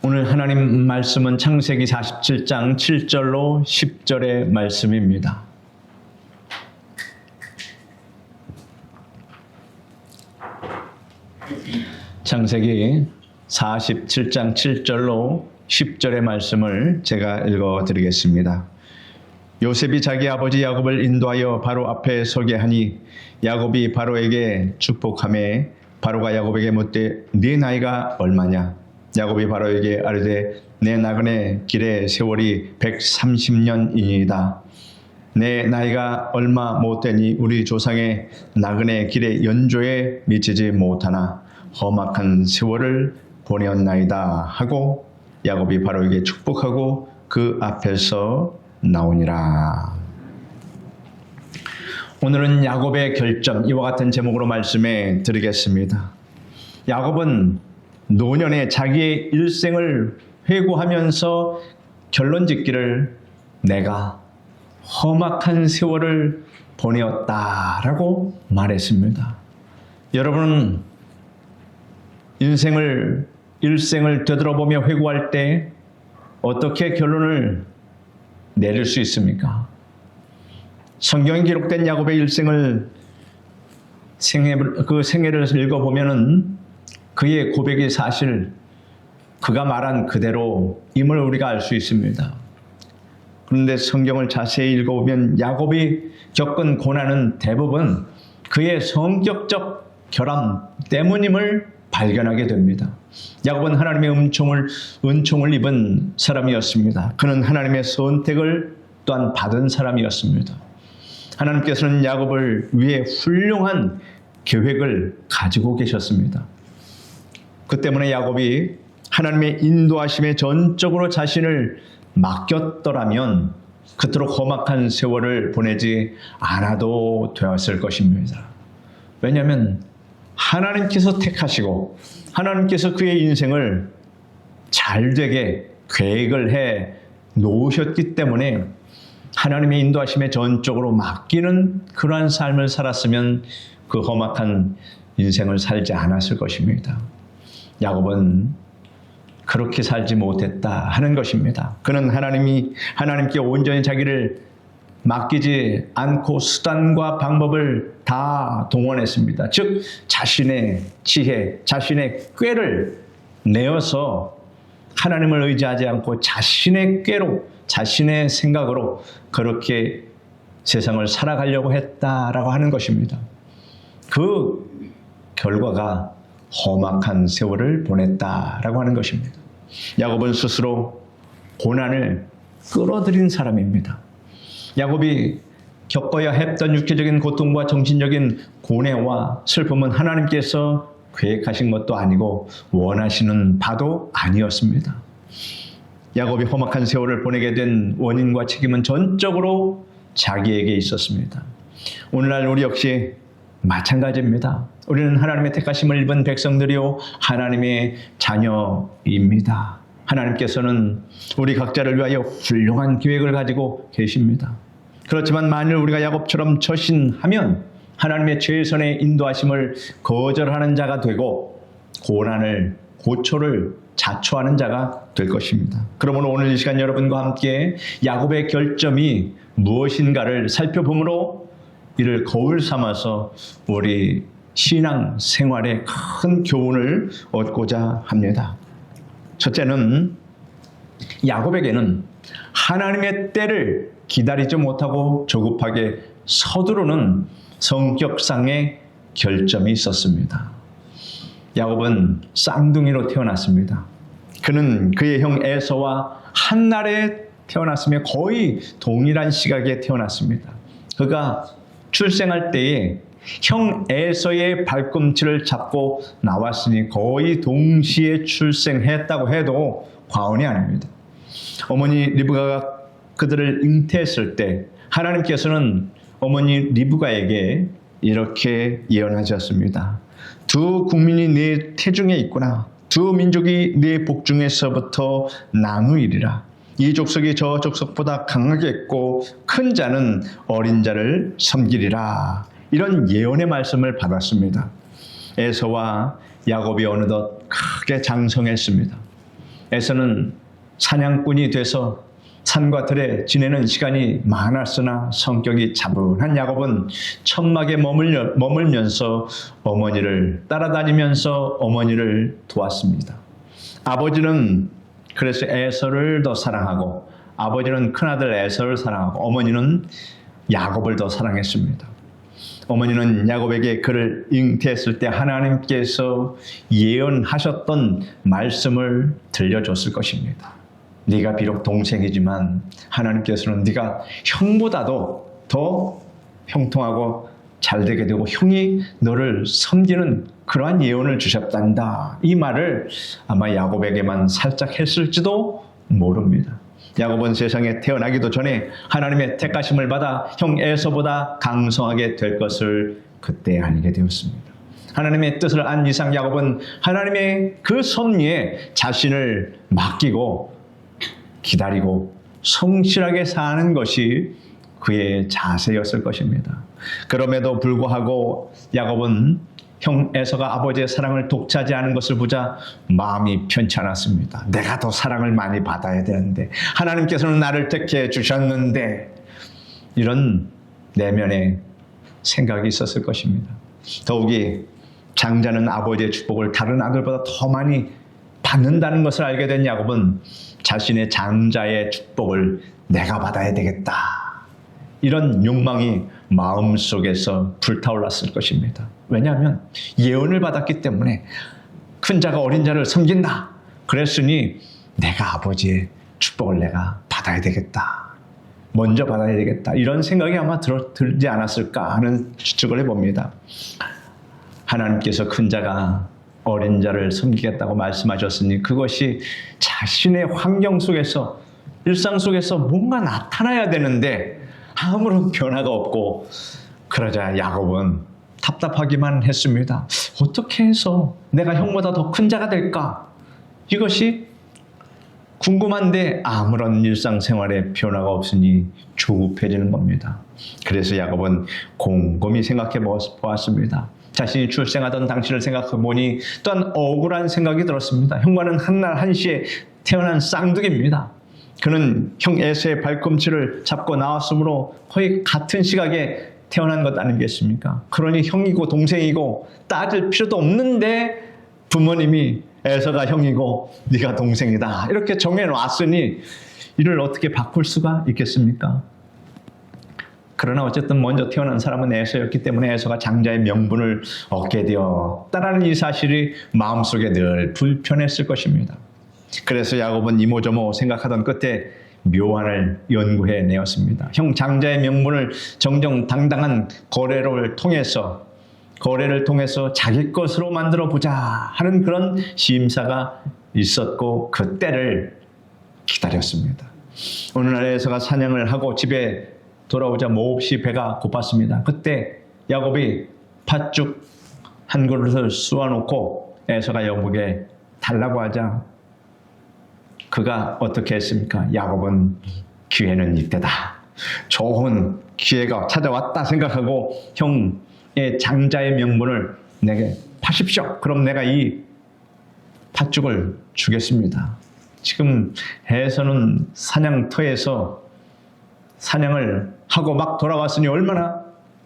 오늘 하나님 말씀은 창세기 47장 7절로 10절의 말씀입니다. 창세기 47장 7절로 10절의 말씀을 제가 읽어드리겠습니다. 요셉이 자기 아버지 야곱을 인도하여 바로 앞에 서게 하니 야곱이 바로에게 축복하매 바로가 야곱에게 묻되 네 나이가 얼마냐? 야곱이 바로에게 아뢰되 내 나그네 길의 세월이 130년이니이다. 내 나이가 얼마 못되니 우리 조상의 나그네 길의 연조에 미치지 못하나 험악한 세월을 보내었나이다 하고 야곱이 바로에게 축복하고 그 앞에서 나오니라. 오늘은 야곱의 결점, 이와 같은 제목으로 말씀해 드리겠습니다. 야곱은 노년에 자기의 일생을 회고하면서 결론 짓기를 내가 험악한 세월을 보내었다라고 말했습니다. 여러분은 일생을 되돌아보며 회고할 때 어떻게 결론을 내릴 수 있습니까? 성경에 기록된 야곱의 일생을 그 생애를 읽어보면은 그의 고백이 사실 그가 말한 그대로임을 우리가 알 수 있습니다. 그런데 성경을 자세히 읽어보면 야곱이 겪은 고난은 대부분 그의 성격적 결함 때문임을 발견하게 됩니다. 야곱은 하나님의 은총을 입은 사람이었습니다. 그는 하나님의 선택을 또한 받은 사람이었습니다. 하나님께서는 야곱을 위해 훌륭한 계획을 가지고 계셨습니다. 그 때문에 야곱이 하나님의 인도하심에 전적으로 자신을 맡겼더라면 그토록 험악한 세월을 보내지 않아도 되었을 것입니다. 왜냐하면 하나님께서 택하시고 하나님께서 그의 인생을 잘되게 계획을 해 놓으셨기 때문에 하나님의 인도하심에 전적으로 맡기는 그러한 삶을 살았으면 그 험악한 인생을 살지 않았을 것입니다. 야곱은 그렇게 살지 못했다 하는 것입니다. 그는 하나님께 온전히 자기를 맡기지 않고 수단과 방법을 다 동원했습니다. 즉 자신의 지혜, 자신의 꾀를 내어서 하나님을 의지하지 않고 자신의 꾀로, 자신의 생각으로 그렇게 세상을 살아가려고 했다라고 하는 것입니다. 그 결과가 험악한 세월을 보냈다라고 하는 것입니다. 야곱은 스스로 고난을 끌어들인 사람입니다. 야곱이 겪어야 했던 육체적인 고통과 정신적인 고뇌와 슬픔은 하나님께서 계획하신 것도 아니고 원하시는 바도 아니었습니다. 야곱이 험악한 세월을 보내게 된 원인과 책임은 전적으로 자기에게 있었습니다. 오늘날 우리 역시 마찬가지입니다. 우리는 하나님의 택하심을 입은 백성들이요 하나님의 자녀입니다. 하나님께서는 우리 각자를 위하여 훌륭한 계획을 가지고 계십니다. 그렇지만 만일 우리가 야곱처럼 처신하면 하나님의 최선의 인도하심을 거절하는 자가 되고 고초를 자초하는 자가 될 것입니다. 그러므로 오늘 이 시간 여러분과 함께 야곱의 결점이 무엇인가를 살펴보므로 이를 거울 삼아서 우리 신앙 생활에 큰 교훈을 얻고자 합니다. 첫째는 야곱에게는 하나님의 때를 기다리지 못하고 조급하게 서두르는 성격상의 결점이 있었습니다. 야곱은 쌍둥이로 태어났습니다. 그는 그의 형 에서와 한날에 태어났으며 거의 동일한 시각에 태어났습니다. 그가 출생할 때에 형 에서의 발꿈치를 잡고 나왔으니 거의 동시에 출생했다고 해도 과언이 아닙니다. 어머니 리브가가 그들을 잉태했을 때 하나님께서는 어머니 리브가에게 이렇게 예언하셨습니다. 두 국민이 네 태중에 있구나. 두 민족이 네 복중에서부터 나누이리라. 이 족속이 저 족속보다 강하겠고 큰 자는 어린 자를 섬기리라. 이런 예언의 말씀을 받았습니다. 에서와 야곱이 어느덧 크게 장성했습니다. 에서는 사냥꾼이 돼서 산과 들에 지내는 시간이 많았으나 성격이 차분한 야곱은 천막에 머물면서 어머니를 따라다니면서 어머니를 도왔습니다. 아버지는 그래서 에서를 더 사랑하고 아버지는 큰아들 에서를 사랑하고 어머니는 야곱을 더 사랑했습니다. 어머니는 야곱에게 그를 잉태했을 때 하나님께서 예언하셨던 말씀을 들려줬을 것입니다. 네가 비록 동생이지만 하나님께서는 네가 형보다도 더 형통하고 잘되게 되고 형이 너를 섬기는 그러한 예언을 주셨단다. 이 말을 아마 야곱에게만 살짝 했을지도 모릅니다. 야곱은 세상에 태어나기도 전에 하나님의 택하심을 받아 형 에서보다 강성하게 될 것을 그때 알게 되었습니다. 하나님의 뜻을 안 이상 야곱은 하나님의 그 섭리에 자신을 맡기고 기다리고 성실하게 사는 것이 그의 자세였을 것입니다. 그럼에도 불구하고 야곱은 형 에서가 아버지의 사랑을 독차지하는 것을 보자 마음이 편치 않았습니다. 내가 더 사랑을 많이 받아야 되는데 하나님께서는 나를 택해 주셨는데 이런 내면의 생각이 있었을 것입니다. 더욱이 장자는 아버지의 축복을 다른 아들보다 더 많이 받는다는 것을 알게 된 야곱은 자신의 장자의 축복을 내가 받아야 되겠다. 이런 욕망이 마음속에서 불타올랐을 것입니다. 왜냐하면 예언을 받았기 때문에 큰 자가 어린 자를 섬긴다. 그랬으니 내가 아버지의 축복을 내가 받아야 되겠다. 먼저 받아야 되겠다. 이런 생각이 아마 들지 않았을까 하는 추측을 해봅니다. 하나님께서 큰 자가 어린 자를 섬기겠다고 말씀하셨으니 그것이 자신의 환경 속에서 일상 속에서 뭔가 나타나야 되는데 아무런 변화가 없고 그러자 야곱은 답답하기만 했습니다. 어떻게 해서 내가 형보다 더 큰 자가 될까? 이것이 궁금한데 아무런 일상생활에 변화가 없으니 조급해지는 겁니다. 그래서 야곱은 곰곰이 생각해 보았습니다. 자신이 출생하던 당시를 생각해 보니 또한 억울한 생각이 들었습니다. 형과는 한날 한시에 태어난 쌍둥이입니다. 그는 형 에서의 발꿈치를 잡고 나왔으므로 거의 같은 시각에 태어난 것 아니겠습니까? 그러니 형이고 동생이고 따질 필요도 없는데 부모님이 에서가 형이고 네가 동생이다 이렇게 정해놨으니 이를 어떻게 바꿀 수가 있겠습니까? 그러나 어쨌든 먼저 태어난 사람은 에서였기 때문에 에서가 장자의 명분을 얻게 되었다라는 이 사실이 마음속에 늘 불편했을 것입니다. 그래서 야곱은 이모저모 생각하던 끝에 묘안을 연구해 내었습니다. 형 장자의 명분을 정정당당한 거래를 통해서 자기 것으로 만들어 보자 하는 그런 심사가 있었고 그 때를 기다렸습니다. 어느 날 에서가 사냥을 하고 집에 돌아오자 몹시 배가 고팠습니다. 그때 야곱이 팥죽 한 그릇을 쑤어놓고 에서가 야곱에게 달라고 하자 그가 어떻게 했습니까? 야곱은 기회는 이때다. 좋은 기회가 찾아왔다 생각하고 형의 장자의 명분을 내게 파십시오. 그럼 내가 이 팥죽을 주겠습니다. 지금 에서는 사냥터에서 사냥을 하고 막 돌아왔으니 얼마나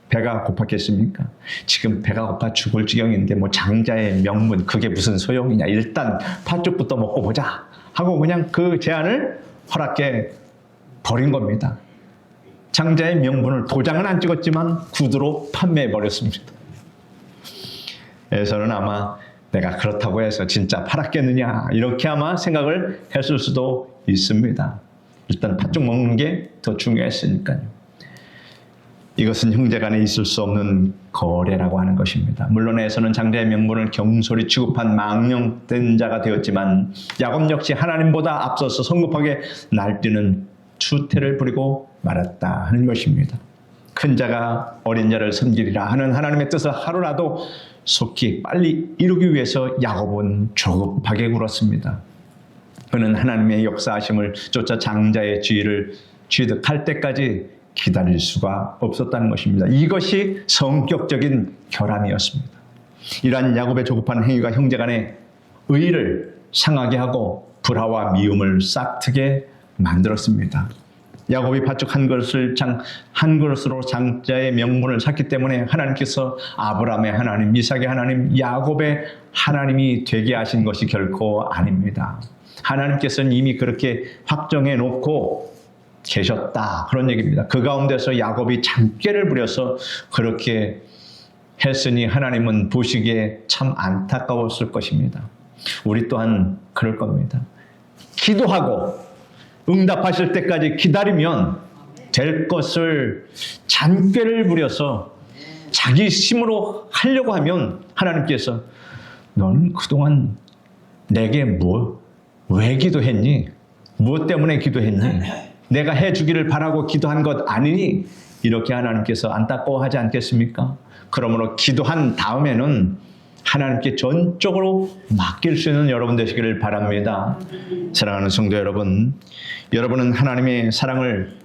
배가 고팠겠습니까? 지금 배가 고파 죽을 지경인데 뭐 장자의 명분 그게 무슨 소용이냐. 일단 팥죽부터 먹고 보자 하고 그냥 그 제안을 허락해 버린 겁니다. 장자의 명분을 도장은 안 찍었지만 구두로 판매해 버렸습니다. 에서는 아마 내가 그렇다고 해서 진짜 팔았겠느냐 이렇게 아마 생각을 했을 수도 있습니다. 일단 팥죽 먹는 게 더 중요했으니까요. 이것은 형제간에 있을 수 없는 거래라고 하는 것입니다. 물론 에서는 장자의 명분을 경솔히 취급한 망령된 자가 되었지만 야곱 역시 하나님보다 앞서서 성급하게 날뛰는 추태를 부리고 말았다 하는 것입니다. 큰 자가 어린 자를 섬기리라 하는 하나님의 뜻을 하루라도 속히 빨리 이루기 위해서 야곱은 조급하게 굴었습니다. 그는 하나님의 역사하심을 쫓아 장자의 지위를 취득할 때까지 기다릴 수가 없었다는 것입니다. 이것이 성격적인 결함이었습니다. 이러한 야곱의 조급한 행위가 형제간의 의의를 상하게 하고 불화와 미움을 싹트게 만들었습니다. 야곱이 밭죽 한 그릇으로 장자의 명분을 샀기 때문에 하나님께서 아브라함의 하나님, 이삭의 하나님, 야곱의 하나님이 되게 하신 것이 결코 아닙니다. 하나님께서는 이미 그렇게 확정해 놓고 계셨다, 그런 얘기입니다. 그 가운데서 야곱이 장꾀를 부려서 그렇게 했으니 하나님은 보시기에 참 안타까웠을 것입니다. 우리 또한 그럴 겁니다. 기도하고 응답하실 때까지 기다리면 될 것을 잔꾀를 부려서 자기 힘으로 하려고 하면 하나님께서 너는 그동안 내게 왜 기도했니? 무엇 때문에 기도했니? 내가 해주기를 바라고 기도한 것 아니니? 이렇게 하나님께서 안타까워하지 않겠습니까? 그러므로 기도한 다음에는 하나님께 전적으로 맡길 수 있는 여러분 되시기를 바랍니다. 사랑하는 성도 여러분, 여러분은 하나님의 사랑을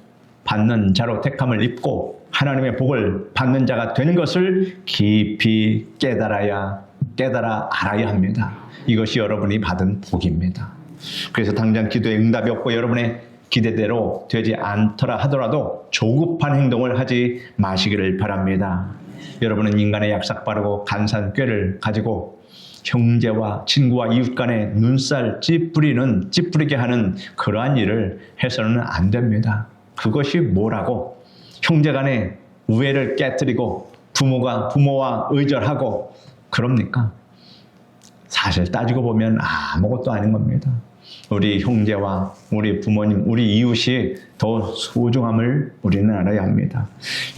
받는 자로 택함을 입고 하나님의 복을 받는 자가 되는 것을 깊이 깨달아 알아야 합니다. 이것이 여러분이 받은 복입니다. 그래서 당장 기도에 응답이 없고 여러분의 기대대로 되지 않더라 하더라도 조급한 행동을 하지 마시기를 바랍니다. 여러분은 인간의 약삭 빠르고 간사한 꾀를 가지고 형제와 친구와 이웃 간에 눈살 찌푸리게 하는 그러한 일을 해서는 안 됩니다. 그것이 뭐라고? 형제 간에 우애를 깨뜨리고 부모와 의절하고 그럽니까? 사실 따지고 보면 아무것도 아닌 겁니다. 우리 형제와 우리 부모님, 우리 이웃이 더 소중함을 우리는 알아야 합니다.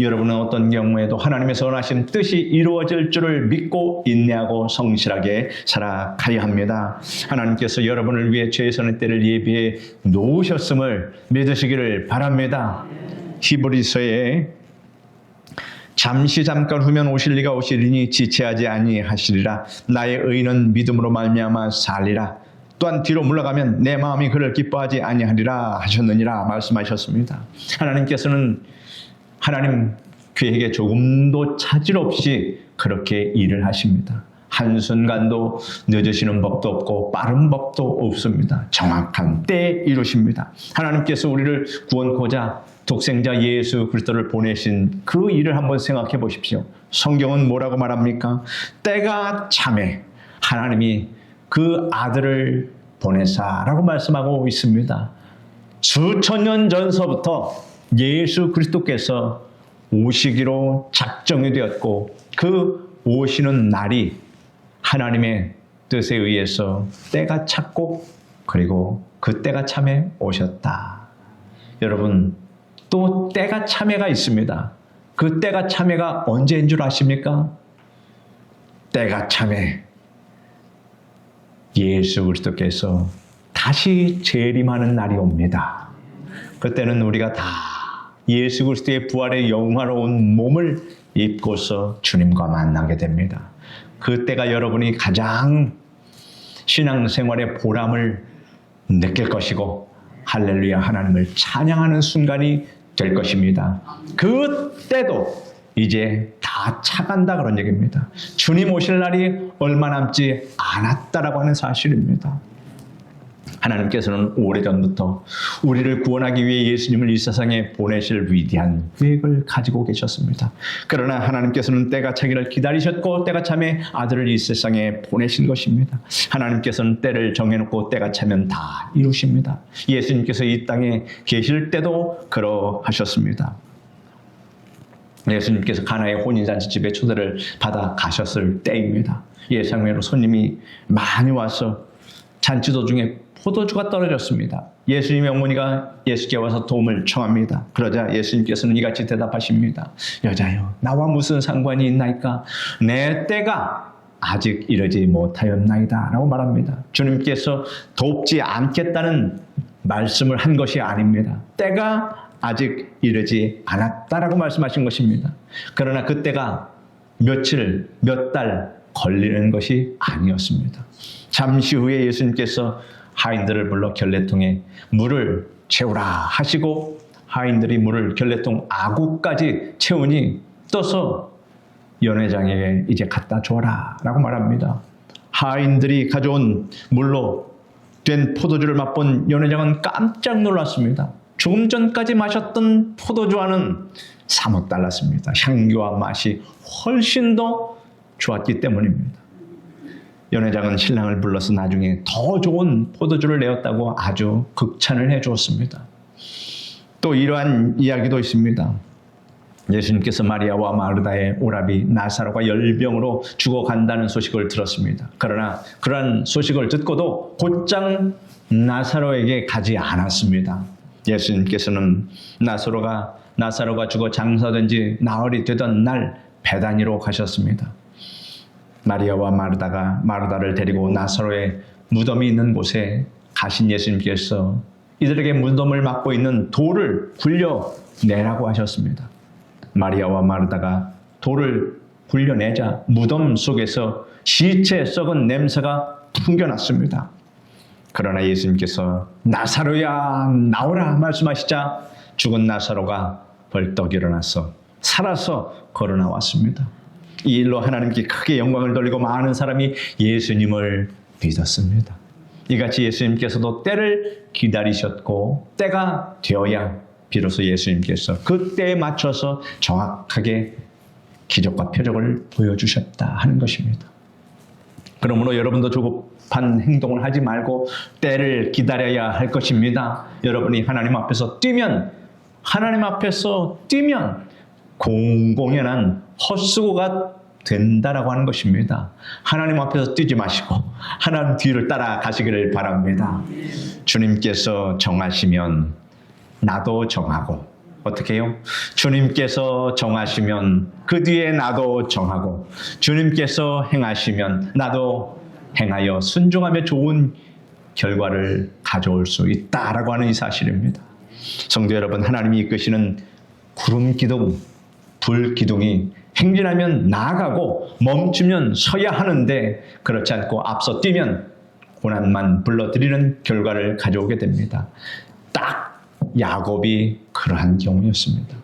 여러분은 어떤 경우에도 하나님의 선하신 뜻이 이루어질 줄을 믿고 인내하고 성실하게 살아가야 합니다. 하나님께서 여러분을 위해 최선의 때를 예비해 놓으셨음을 믿으시기를 바랍니다. 히브리서에 잠깐 후면 오실 리가 오시리니 지체하지 아니하시리라. 나의 의는 믿음으로 말미암아 살리라. 또한 뒤로 물러가면 내 마음이 그를 기뻐하지 아니하리라 하셨느니라 말씀하셨습니다. 하나님께서는 하나님 계획에 조금도 차질 없이 그렇게 일을 하십니다. 한순간도 늦으시는 법도 없고 빠른 법도 없습니다. 정확한 때에 이루십니다. 하나님께서 우리를 구원코자 독생자 예수 그리스도를 보내신 그 일을 한번 생각해 보십시오. 성경은 뭐라고 말합니까? 때가 참에 하나님이 그 아들을 보내사라고 말씀하고 있습니다. 수천 년 전서부터 예수 그리스도께서 오시기로 작정이 되었고 그 오시는 날이 하나님의 뜻에 의해서 때가 찼고 그리고 그 때가 참에 오셨다. 여러분, 또 때가 참에가 있습니다. 그 때가 참에가 언제인 줄 아십니까? 때가 참에 예수 그리스도께서 다시 재림하는 날이 옵니다. 그때는 우리가 다 예수 그리스도의 부활의 영화로운 몸을 입고서 주님과 만나게 됩니다. 그때가 여러분이 가장 신앙생활의 보람을 느낄 것이고 할렐루야 하나님을 찬양하는 순간이 될 것입니다. 그때도 이제 다 차간다 그런 얘기입니다. 주님 오실 날이 얼마 남지 않았다라고 하는 사실입니다. 하나님께서는 오래전부터 우리를 구원하기 위해 예수님을 이 세상에 보내실 위대한 계획을 가지고 계셨습니다. 그러나 하나님께서는 때가 차기를 기다리셨고 때가 참에 아들을 이 세상에 보내신 것입니다. 하나님께서는 때를 정해놓고 때가 차면 다 이루십니다. 예수님께서 이 땅에 계실 때도 그러하셨습니다. 예수님께서 가나의 혼인잔치집에 초대를 받아 가셨을 때입니다. 예상외로 손님이 많이 와서 잔치 도중에 포도주가 떨어졌습니다. 예수님의 어머니가 예수께 와서 도움을 청합니다. 그러자 예수님께서는 이같이 대답하십니다. 여자여, 나와 무슨 상관이 있나이까? 내 때가 아직 이르지 못하였나이다 라고 말합니다. 주님께서 돕지 않겠다는 말씀을 한 것이 아닙니다. 때가 아직 이르지 않았다라고 말씀하신 것입니다. 그러나 그때가 며칠, 몇 달 걸리는 것이 아니었습니다. 잠시 후에 예수님께서 하인들을 불러 결례통에 물을 채우라 하시고 하인들이 물을 결례통 아구까지 채우니 떠서 연회장에게 이제 갖다 줘라 라고 말합니다. 하인들이 가져온 물로 된 포도주를 맛본 연회장은 깜짝 놀랐습니다. 조금 전까지 마셨던 포도주와는 사뭇 달랐습니다. 향기와 맛이 훨씬 더 좋았기 때문입니다. 연회장은 신랑을 불러서 나중에 더 좋은 포도주를 내었다고 아주 극찬을 해주었습니다. 또 이러한 이야기도 있습니다. 예수님께서 마리아와 마르다의 오라비 나사로가 열병으로 죽어간다는 소식을 들었습니다. 그러나 그러한 소식을 듣고도 곧장 나사로에게 가지 않았습니다. 예수님께서는 나사로가 죽어 장사된 지 나흘이 되던 날 베다니로 가셨습니다. 마리아와 마르다를 데리고 나사로의 무덤이 있는 곳에 가신 예수님께서 이들에게 무덤을 막고 있는 돌을 굴려내라고 하셨습니다. 마리아와 마르다가 돌을 굴려내자 무덤 속에서 시체 썩은 냄새가 풍겨났습니다. 그러나 예수님께서 나사로야 나오라 말씀하시자 죽은 나사로가 벌떡 일어나서 살아서 걸어 나왔습니다. 이 일로 하나님께 크게 영광을 돌리고 많은 사람이 예수님을 믿었습니다. 이같이 예수님께서도 때를 기다리셨고 때가 되어야 비로소 예수님께서 그 때에 맞춰서 정확하게 기적과 표적을 보여주셨다 하는 것입니다. 그러므로 여러분도 조급한 행동을 하지 말고 때를 기다려야 할 것입니다. 여러분이 하나님 앞에서 뛰면 공공연한 헛수고가 된다라고 하는 것입니다. 하나님 앞에서 뛰지 마시고 하나님 뒤를 따라가시기를 바랍니다. 주님께서 정하시면 나도 정하고 어떻게 해요? 주님께서 정하시면 그 뒤에 나도 정하고 주님께서 행하시면 나도 행하여 순종하며 좋은 결과를 가져올 수 있다라고 하는 이 사실입니다. 성도 여러분, 하나님이 이끄시는 구름 기둥, 불 기둥이 행진하면 나아가고 멈추면 서야 하는데 그렇지 않고 앞서 뛰면 고난만 불러들이는 결과를 가져오게 됩니다. 딱 야곱이 그러한 경우였습니다.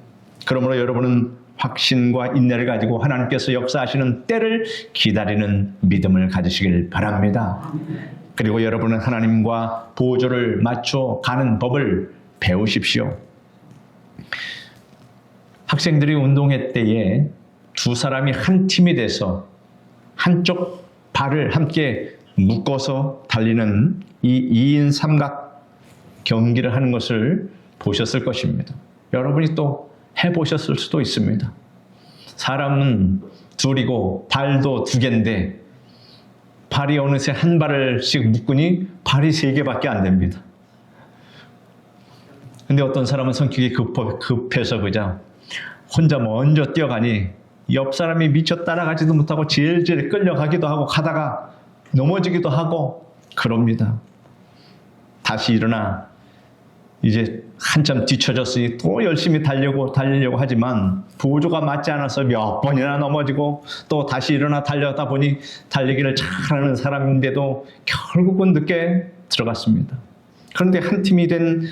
그러므로 여러분은 확신과 인내를 가지고 하나님께서 역사하시는 때를 기다리는 믿음을 가지시길 바랍니다. 그리고 여러분은 하나님과 보조를 맞춰 가는 법을 배우십시오. 학생들이 운동회 때에 두 사람이 한 팀이 돼서 한쪽 발을 함께 묶어서 달리는 이 2인 삼각 경기를 하는 것을 보셨을 것입니다. 여러분이 또 해보셨을 수도 있습니다. 사람은 둘이고 발도 두 개인데 발이 어느새 한 발씩 묶으니 발이 세 개밖에 안 됩니다. 근데 어떤 사람은 성격이 급해서 그냥 혼자 먼저 뛰어가니 옆 사람이 미처 따라가지도 못하고 질질 끌려가기도 하고 가다가 넘어지기도 하고 그럽니다. 다시 일어나 이제 한참 뒤처졌으니 또 열심히 달리려고 하지만 보조가 맞지 않아서 몇 번이나 넘어지고 또 다시 일어나 달려다 보니 달리기를 잘하는 사람인데도 결국은 늦게 들어갔습니다. 그런데 한 팀이 된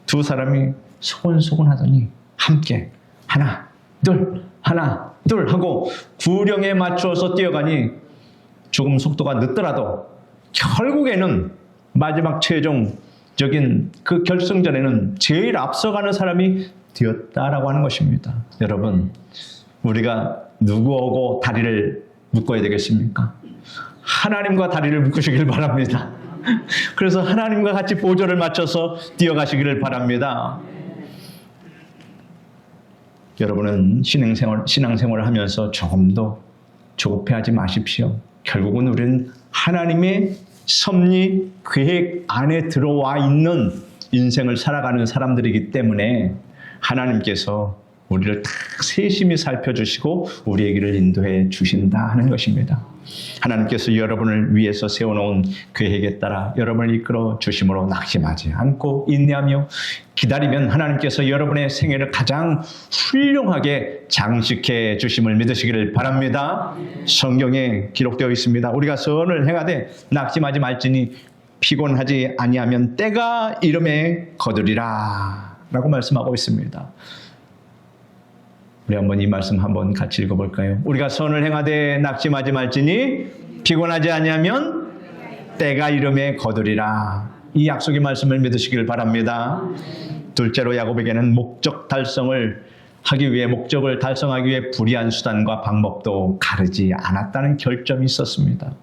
두 사람이 소곤소곤 하더니 함께 하나 둘 하고 구령에 맞추어서 뛰어가니 조금 속도가 늦더라도 결국에는 마지막 최종적인 그 결승전에는 제일 앞서가는 사람이 되었다라고 하는 것입니다. 여러분, 우리가 누구하고 다리를 묶어야 되겠습니까? 하나님과 다리를 묶으시길 바랍니다. 그래서 하나님과 같이 보조를 맞춰서 뛰어가시기를 바랍니다. 여러분은 신앙생활을 하면서 조금 더 조급해하지 마십시오. 결국은 우리는 하나님의 섭리, 계획 안에 들어와 있는 인생을 살아가는 사람들이기 때문에 하나님께서 우리를 딱 세심히 살펴주시고 우리의 길을 인도해 주신다 하는 것입니다. 하나님께서 여러분을 위해서 세워놓은 계획에 따라 여러분을 이끌어 주심으로 낙심하지 않고 인내하며 기다리면 하나님께서 여러분의 생애를 가장 훌륭하게 장식해 주심을 믿으시기를 바랍니다. 성경에 기록되어 있습니다. 우리가 선을 행하되 낙심하지 말지니 피곤하지 아니하면 때가 이름에 거두리라 라고 말씀하고 있습니다. 우리 한번 이 말씀 한번 같이 읽어볼까요? 우리가 선을 행하되 낙심하지 말지니 피곤하지 아니하면 때가 이름에 거두리라. 이 약속의 말씀을 믿으시길 바랍니다. 둘째로 야곱에게는 목적을 달성하기 위해 불이한 수단과 방법도 가르지 않았다는 결점이 있었습니다.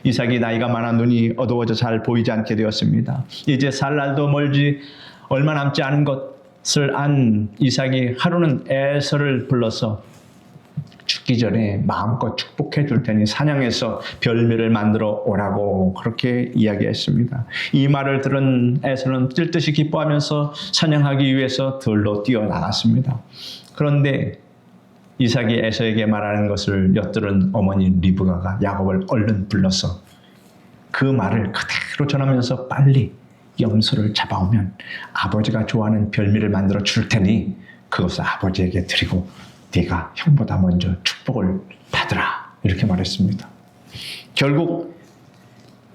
이삭이 나이가 많아 눈이 어두워져 잘 보이지 않게 되었습니다. 이제 살 날도 멀지 얼마 남지 않은 것을 안 이삭이 하루는 에서를 불러서 죽기 전에 마음껏 축복해 줄 테니 사냥해서 별미를 만들어 오라고 그렇게 이야기했습니다. 이 말을 들은 에서는 뛸 듯이 기뻐하면서 사냥하기 위해서 들로 뛰어나갔습니다. 그런데 이삭이 에서에게 말하는 것을 엿들은 어머니 리브가가 야곱을 얼른 불러서 그 말을 그대로 전하면서 빨리 염소를 잡아오면 아버지가 좋아하는 별미를 만들어 줄 테니 그것을 아버지에게 드리고 네가 형보다 먼저 축복을 받으라 이렇게 말했습니다. 결국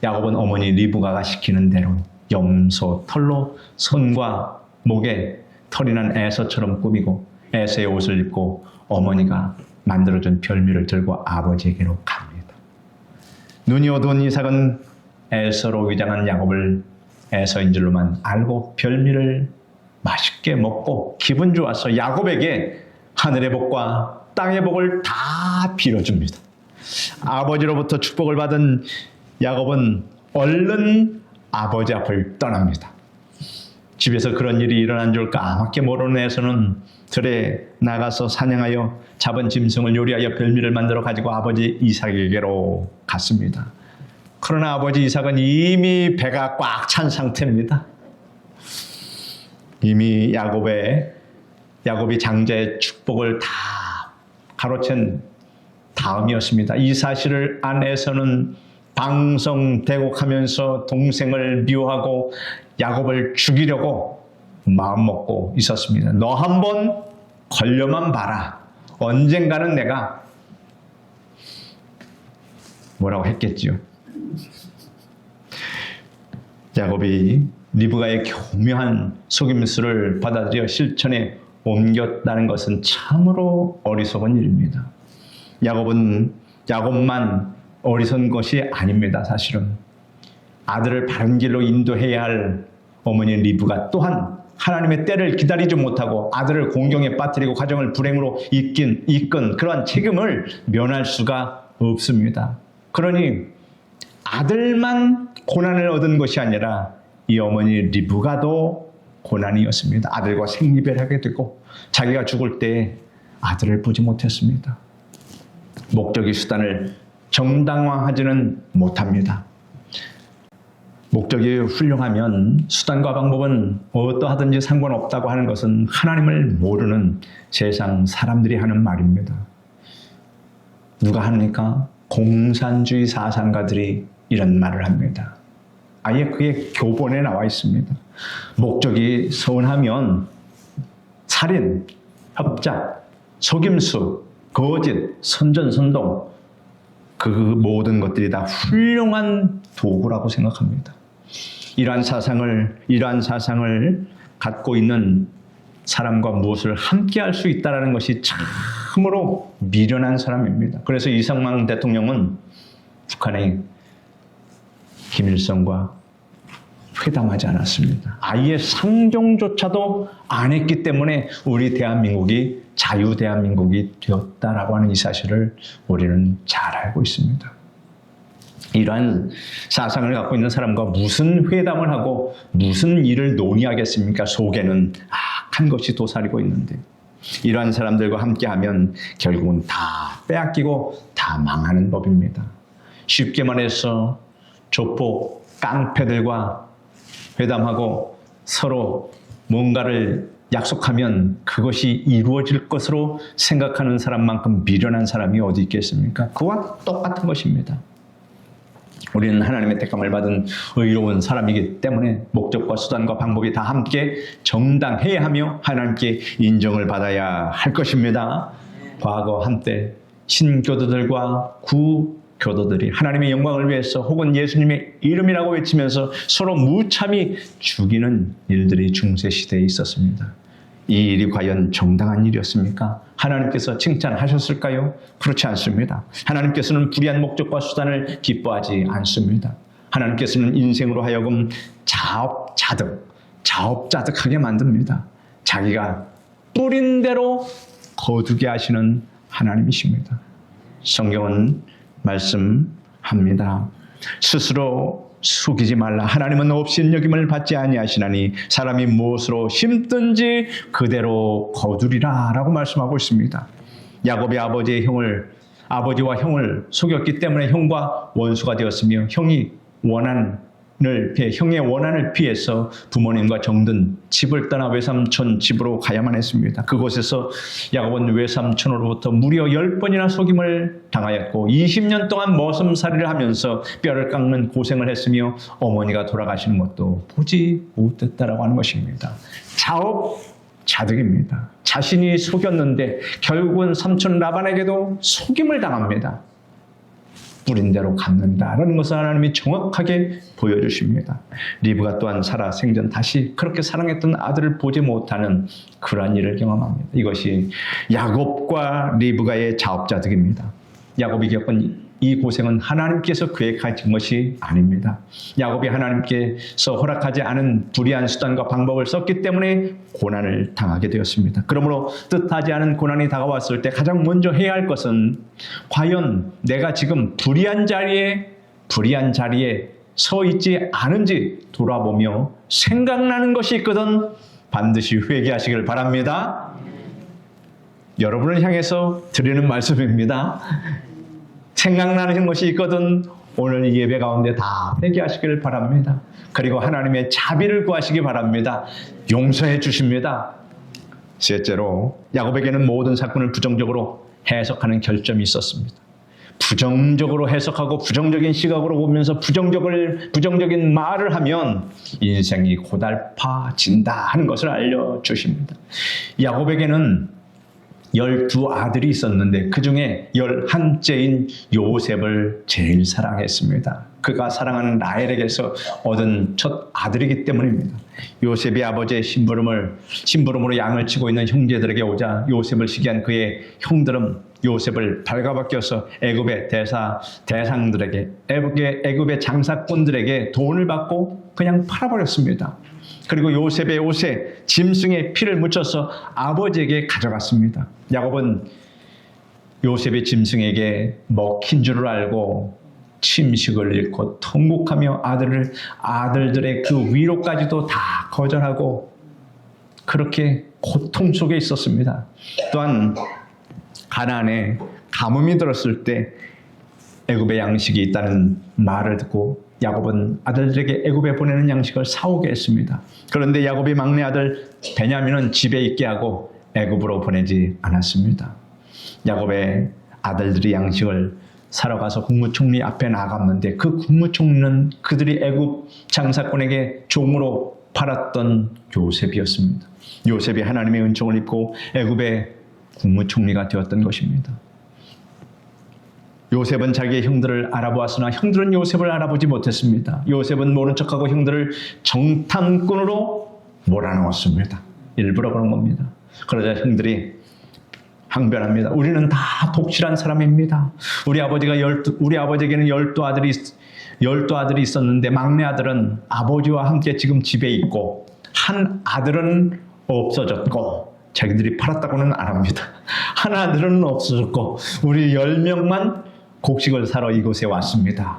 야곱은 어머니 리브가가 시키는 대로 염소 털로 손과 목에 털이 난 에서처럼 꾸미고 에서의 옷을 입고 어머니가 만들어준 별미를 들고 아버지에게로 갑니다. 눈이 어두운 이삭은 에서로 위장한 야곱을 에서인 줄로만 알고 별미를 맛있게 먹고 기분 좋아서 야곱에게 하늘의 복과 땅의 복을 다 빌어줍니다. 아버지로부터 축복을 받은 야곱은 얼른 아버지 앞을 떠납니다. 집에서 그런 일이 일어난 줄 까맣게 모르는 에서는 들에 나가서 사냥하여 잡은 짐승을 요리하여 별미를 만들어 가지고 아버지 이삭에게로 갔습니다. 그러나 아버지 이삭은 이미 배가 꽉 찬 상태입니다. 이미 야곱이 장자의 축복을 다 가로챈 다음이었습니다. 이 사실을 안 에서는 방성대곡하면서 동생을 미워하고 야곱을 죽이려고 마음먹고 있었습니다. 너 한번 걸려만 봐라. 언젠가는 내가 뭐라고 했겠지요. 야곱이 리브가의 교묘한 속임수를 받아들여 실천에 옮겼다는 것은 참으로 어리석은 일입니다. 야곱만 어리석은 것이 아닙니다. 사실은 아들을 바른 길로 인도해야 할 어머니 리브가 또한 하나님의 때를 기다리지 못하고 아들을 공경에 빠뜨리고 가정을 불행으로 이끈 그러한 책임을 면할 수가 없습니다. 그러니 아들만 고난을 얻은 것이 아니라 이 어머니 리브가도 고난이었습니다. 아들과 생이별하게 되고 자기가 죽을 때 아들을 보지 못했습니다. 목적이 수단을 정당화하지는 못합니다. 목적이 훌륭하면 수단과 방법은 어떠하든지 상관없다고 하는 것은 하나님을 모르는 세상 사람들이 하는 말입니다. 누가 합니까? 공산주의 사상가들이 이런 말을 합니다. 아예 그게 교본에 나와 있습니다. 목적이 선하면 살인, 협작, 속임수, 거짓, 선전선동 그 모든 것들이 다 훌륭한 도구라고 생각합니다. 이러한 사상을 갖고 있는 사람과 무엇을 함께 할 수 있다는 것이 참으로 미련한 사람입니다. 그래서 이승만 대통령은 북한의 김일성과 회담하지 않았습니다. 아예 상종조차도 안 했기 때문에 우리 대한민국이 자유 대한민국이 되었다라고 하는 이 사실을 우리는 잘 알고 있습니다. 이러한 사상을 갖고 있는 사람과 무슨 회담을 하고 무슨 일을 논의하겠습니까? 속에는 악한 것이 도사리고 있는데 이러한 사람들과 함께하면 결국은 다 빼앗기고 다 망하는 법입니다. 쉽게 말해서 조폭 깡패들과 회담하고 서로 뭔가를 약속하면 그것이 이루어질 것으로 생각하는 사람만큼 미련한 사람이 어디 있겠습니까? 그와 똑같은 것입니다. 우리는 하나님의 택함을 받은 의로운 사람이기 때문에 목적과 수단과 방법이 다 함께 정당해야 하며 하나님께 인정을 받아야 할 것입니다. 과거 한때 신교도들과 구교도들이 하나님의 영광을 위해서 혹은 예수님의 이름이라고 외치면서 서로 무참히 죽이는 일들이 중세시대에 있었습니다. 이 일이 과연 정당한 일이었습니까? 하나님께서 칭찬하셨을까요? 그렇지 않습니다. 하나님께서는 불의한 목적과 수단을 기뻐하지 않습니다. 하나님께서는 인생으로 하여금 자업자득하게 만듭니다. 자기가 뿌린 대로 거두게 하시는 하나님이십니다. 성경은 말씀합니다. 스스로 속이지 말라. 하나님은 업신여김을 받지 아니하시나니 사람이 무엇으로 심든지 그대로 거두리라 라고 말씀하고 있습니다. 야곱이 아버지와 형을 속였기 때문에 형과 원수가 되었으며 형의 원한을 피해서 부모님과 정든 집을 떠나 외삼촌 집으로 가야만 했습니다. 그곳에서 야곱은 외삼촌으로부터 무려 10번이나 속임을 당하였고 20년 동안 머슴살이를 하면서 뼈를 깎는 고생을 했으며 어머니가 돌아가시는 것도 보지 못했다라고 하는 것입니다. 자업자득입니다. 자신이 속였는데 결국은 삼촌 라반에게도 속임을 당합니다. 뿌린 대로 갚는다라는 것을 하나님이 정확하게 보여주십니다. 리브가 또한 살아 생전 다시 그렇게 사랑했던 아들을 보지 못하는 그러한 일을 경험합니다. 이것이 야곱과 리브가의 자업자득입니다. 야곱이 겪은 이 고생은 하나님께서 그에게 가진 것이 아닙니다. 야곱이 하나님께서 허락하지 않은 불의한 수단과 방법을 썼기 때문에 고난을 당하게 되었습니다. 그러므로 뜻하지 않은 고난이 다가왔을 때 가장 먼저 해야 할 것은 과연 내가 지금 불의한 자리에 서 있지 않은지 돌아보며 생각나는 것이 있거든 반드시 회개하시길 바랍니다. 여러분을 향해서 드리는 말씀입니다. 생각나는 것이 있거든 오늘 이 예배 가운데 다 회개하시길 바랍니다. 그리고 하나님의 자비를 구하시기 바랍니다. 용서해 주십니다. 셋째로 야곱에게는 모든 사건을 부정적으로 해석하는 결점이 있었습니다. 부정적으로 해석하고 부정적인 시각으로 보면서 부정적인 말을 하면 인생이 고달파진다 하는 것을 알려주십니다. 야곱에게는 12아들이 있었는데 그 중에 11째인 요셉을 제일 사랑했습니다. 그가 사랑하는 라헬에게서 얻은 첫 아들이기 때문입니다. 요셉이 아버지의 심부름으로 양을 치고 있는 형제들에게 오자 요셉을 시기한 그의 형들은 요셉을 발가벗겨서 애굽의 대상들에게 애굽의 장사꾼들에게 돈을 받고 그냥 팔아버렸습니다. 그리고 요셉의 옷에 짐승의 피를 묻혀서 아버지에게 가져갔습니다. 야곱은 요셉의 짐승에게 먹힌 줄을 알고 침식을 잃고 통곡하며 아들들의 그 위로까지도 다 거절하고 그렇게 고통 속에 있었습니다. 또한 가나안에 가뭄이 들었을 때 애굽에 양식이 있다는 말을 듣고 야곱은 아들들에게 애굽에 보내는 양식을 사오게 했습니다. 그런데 야곱이 막내 아들 베냐민은 집에 있게 하고 애굽으로 보내지 않았습니다. 야곱의 아들들이 양식을 사러 가서 국무총리 앞에 나갔는데 그 국무총리는 그들이 애굽 장사꾼에게 종으로 팔았던 요셉이었습니다. 요셉이 하나님의 은총을 입고 애굽의 국무총리가 되었던 것입니다. 요셉은 자기의 형들을 알아보았으나 형들은 요셉을 알아보지 못했습니다. 요셉은 모른 척하고 형들을 정탐꾼으로 몰아넣었습니다. 일부러 그런 겁니다. 그러자 형들이 항변합니다. 우리는 다 독실한 사람입니다. 우리 아버지에게는 12아들이 있었는데 막내 아들은 아버지와 함께 지금 집에 있고 한 아들은 없어졌고 자기들이 팔았다고는 안 합니다. 한 아들은 없어졌고 우리 10명만 곡식을 사러 이곳에 왔습니다.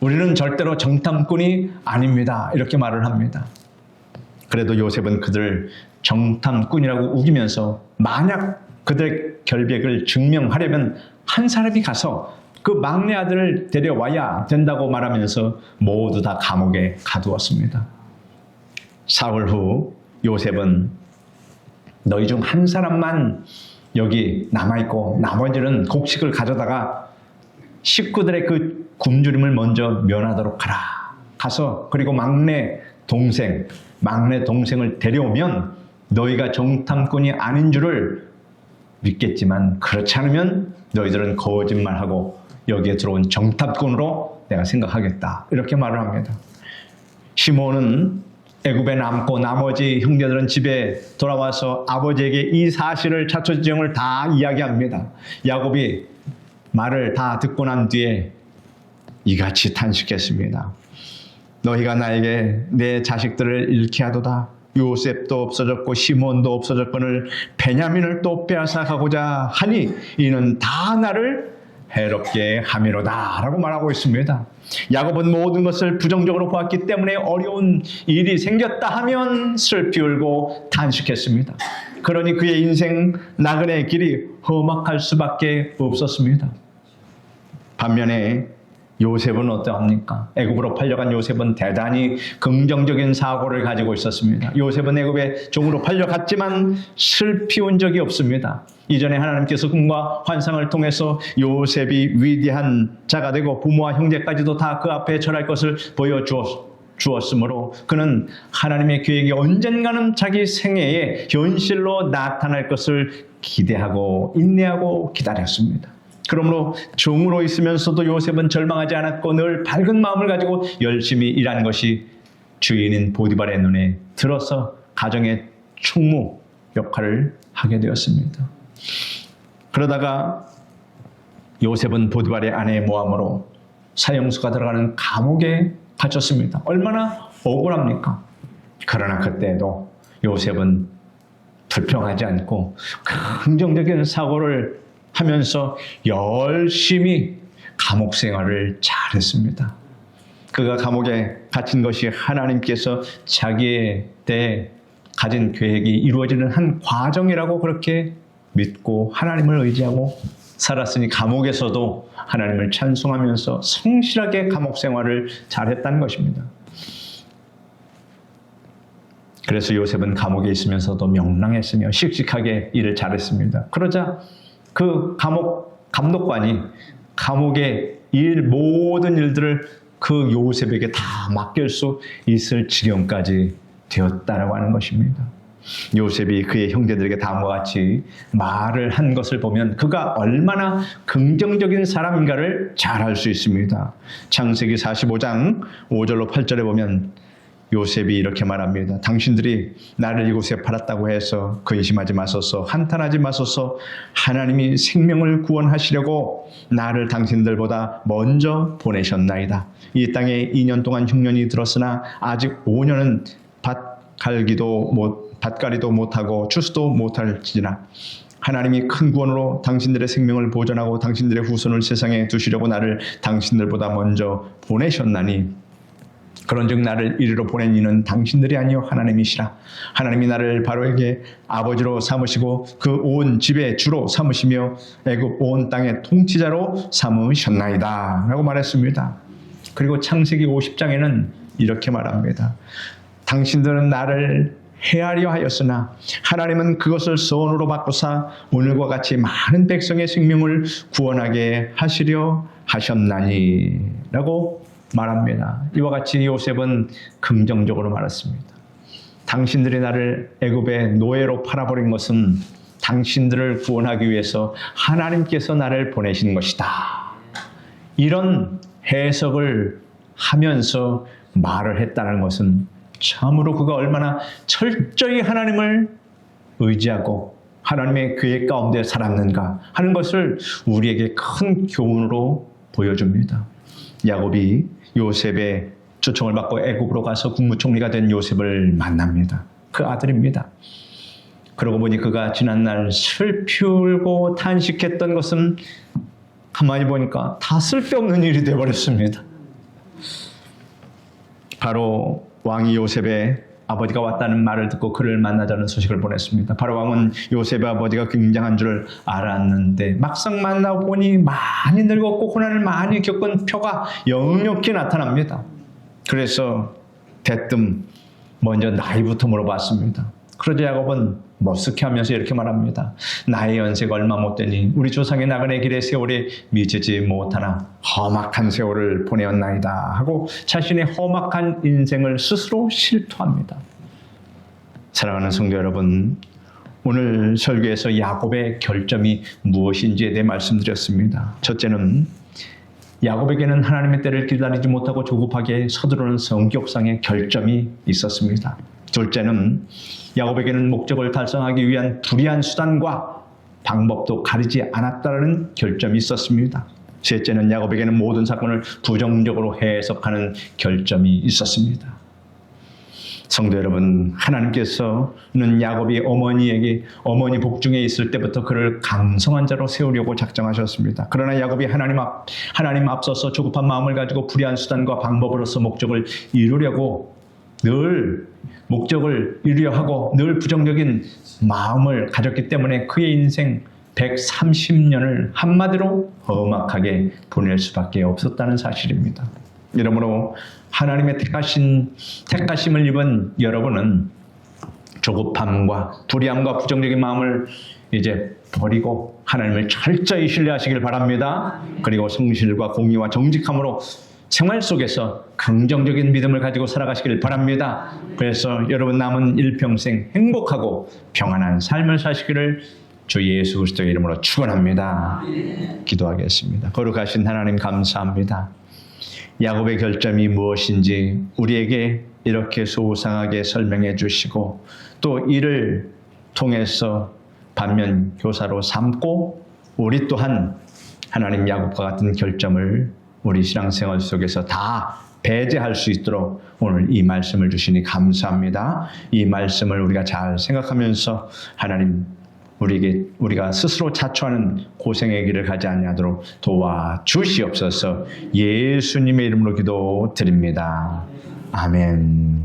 우리는 절대로 정탐꾼이 아닙니다. 이렇게 말을 합니다. 그래도 요셉은 그들을 정탐꾼이라고 우기면서 만약 그들의 결백을 증명하려면 한 사람이 가서 그 막내 아들을 데려와야 된다고 말하면서 모두 다 감옥에 가두었습니다. 사흘 후 요셉은 너희 중 한 사람만 여기 남아있고 나머지는 곡식을 가져다가 식구들의 그 굶주림을 먼저 면하도록 하라. 가서 그리고 막내 동생을 데려오면 너희가 정탐꾼이 아닌 줄을 믿겠지만 그렇지 않으면 너희들은 거짓말하고 여기에 들어온 정탐꾼으로 내가 생각하겠다. 이렇게 말을 합니다. 시몬은 애굽에 남고 나머지 형제들은 집에 돌아와서 아버지에게 이 사실을 자초지종을 다 이야기합니다. 야곱이 말을 다 듣고 난 뒤에 이같이 탄식했습니다. 너희가 나에게 내 자식들을 잃게 하도다. 요셉도 없어졌고 시몬도 없어졌거늘 베냐민을 또 빼앗아 가고자 하니 이는 다 나를 해롭게 함이로다 라고 말하고 있습니다. 야곱은 모든 것을 부정적으로 보았기 때문에 어려운 일이 생겼다 하면 슬피 울고 탄식했습니다. 그러니 그의 인생 나그네의 길이 험악할 수밖에 없었습니다. 반면에 요셉은 어떠합니까? 애굽으로 팔려간 요셉은 대단히 긍정적인 사고를 가지고 있었습니다. 요셉은 애굽의 종으로 팔려갔지만 슬피 운 적이 없습니다. 이전에 하나님께서 꿈과 환상을 통해서 요셉이 위대한 자가 되고 부모와 형제까지도 다 그 앞에 절할 것을 보여주었으므로 그는 하나님의 계획이 언젠가는 자기 생애에 현실로 나타날 것을 기대하고 인내하고 기다렸습니다. 그러므로 종으로 있으면서도 요셉은 절망하지 않았고 늘 밝은 마음을 가지고 열심히 일한 것이 주인인 보디발의 눈에 들어서 가정의 총무 역할을 하게 되었습니다. 그러다가 요셉은 보디발의 아내의 모함으로 사형수가 들어가는 감옥에 갇혔습니다. 얼마나 억울합니까? 그러나 그때도 요셉은 불평하지 않고 긍정적인 사고를 하면서 열심히 감옥 생활을 잘했습니다. 그가 감옥에 갇힌 것이 하나님께서 자기에 대해 가진 계획이 이루어지는 한 과정이라고 그렇게 믿고 하나님을 의지하고 살았으니 감옥에서도 하나님을 찬송하면서 성실하게 감옥 생활을 잘했다는 것입니다. 그래서 요셉은 감옥에 있으면서도 명랑했으며 씩씩하게 일을 잘했습니다. 그러자 그 감옥 감독관이 감옥의 모든 일들을 그 요셉에게 다 맡길 수 있을 지경까지 되었다라고 하는 것입니다. 요셉이 그의 형제들에게 다음과 같이 말을 한 것을 보면 그가 얼마나 긍정적인 사람인가를 잘 알 수 있습니다. 창세기 45장 5절로 8절에 보면 요셉이 이렇게 말합니다. 당신들이 나를 이곳에 팔았다고 해서 근심하지 마소서, 한탄하지 마소서. 하나님이 생명을 구원하시려고 나를 당신들보다 먼저 보내셨나이다. 이 땅에 2년 동안 흉년이 들었으나 아직 5년은 밭갈이도 못하고 추수도 못할지나 하나님이 큰 구원으로 당신들의 생명을 보존하고 당신들의 후손을 세상에 두시려고 나를 당신들보다 먼저 보내셨나니 그런즉 나를 이리로 보낸 이는 당신들이 아니요 하나님이시라. 하나님이 나를 바로에게 아버지로 삼으시고 그 온 집의 주로 삼으시며 애굽 온 땅의 통치자로 삼으셨나이다 라고 말했습니다. 그리고 창세기 50장에는 이렇게 말합니다. 당신들은 나를 해하려 하였으나 하나님은 그것을 선으로 바꾸사 오늘과 같이 많은 백성의 생명을 구원하게 하시려 하셨나니 라고 말합니다. 이와 같이 요셉은 긍정적으로 말했습니다. 당신들이 나를 애굽의 노예로 팔아버린 것은 당신들을 구원하기 위해서 하나님께서 나를 보내신 것이다. 이런 해석을 하면서 말을 했다는 것은 참으로 그가 얼마나 철저히 하나님을 의지하고 하나님의 계획 가운데 살았는가 하는 것을 우리에게 큰 교훈으로 보여줍니다. 야곱이 요셉의 초청을 받고 애굽으로 가서 국무총리가 된 요셉을 만납니다. 그 아들입니다. 그러고 보니 그가 지난날 슬피 울고 탄식했던 것은 가만히 보니까 다 쓸데없는 일이 되어버렸습니다. 바로 왕이 요셉의 아버지가 왔다는 말을 듣고 그를 만나자는 소식을 보냈습니다. 바로 왕은 요셉의 아버지가 굉장한 줄 알았는데 막상 만나보니 많이 늙었고 고난을 많이 겪은 표가 역력히 나타납니다. 그래서 대뜸 먼저 나이부터 물어봤습니다. 그러자 야곱은 머쓱해하면서 이렇게 말합니다. 나의 연세가 얼마 못 되니 우리 조상의 나그네 길의 세월이 미치지 못하나 험악한 세월을 보내었나이다 하고 자신의 험악한 인생을 스스로 실토합니다. 사랑하는 성도 여러분, 오늘 설교에서 야곱의 결점이 무엇인지에 대해 말씀드렸습니다. 첫째는 야곱에게는 하나님의 때를 기다리지 못하고 조급하게 서두르는 성격상의 결점이 있었습니다. 둘째는 야곱에게는 목적을 달성하기 위한 불의한 수단과 방법도 가리지 않았다는 결점이 있었습니다. 셋째는 야곱에게는 모든 사건을 부정적으로 해석하는 결점이 있었습니다. 성도 여러분, 하나님께서는 야곱이 어머니 복중에 있을 때부터 그를 강성한 자로 세우려고 작정하셨습니다. 그러나 야곱이 하나님 앞서서 조급한 마음을 가지고 불의한 수단과 방법으로서 목적을 이루려 하고 늘 부정적인 마음을 가졌기 때문에 그의 인생 130년을 한마디로 험악하게 보낼 수밖에 없었다는 사실입니다. 이러므로 하나님의 택하심을 입은 여러분은 조급함과 불의함과 부정적인 마음을 이제 버리고 하나님을 철저히 신뢰하시길 바랍니다. 그리고 성실과 공의와 정직함으로 생활 속에서 긍정적인 믿음을 가지고 살아가시길 바랍니다. 그래서 여러분 남은 일평생 행복하고 평안한 삶을 사시기를 주 예수 그리스도의 이름으로 축원합니다. 기도하겠습니다. 거룩하신 하나님 감사합니다. 야곱의 결점이 무엇인지 우리에게 이렇게 소상하게 설명해 주시고 또 이를 통해서 반면 교사로 삼고 우리 또한 하나님 야곱과 같은 결점을 우리 신앙생활 속에서 다 배제할 수 있도록 오늘 이 말씀을 주시니 감사합니다. 이 말씀을 우리가 잘 생각하면서 하나님 우리가 스스로 자초하는 고생의 길을 가지 아니하도록 도와주시옵소서. 예수님의 이름으로 기도드립니다. 아멘.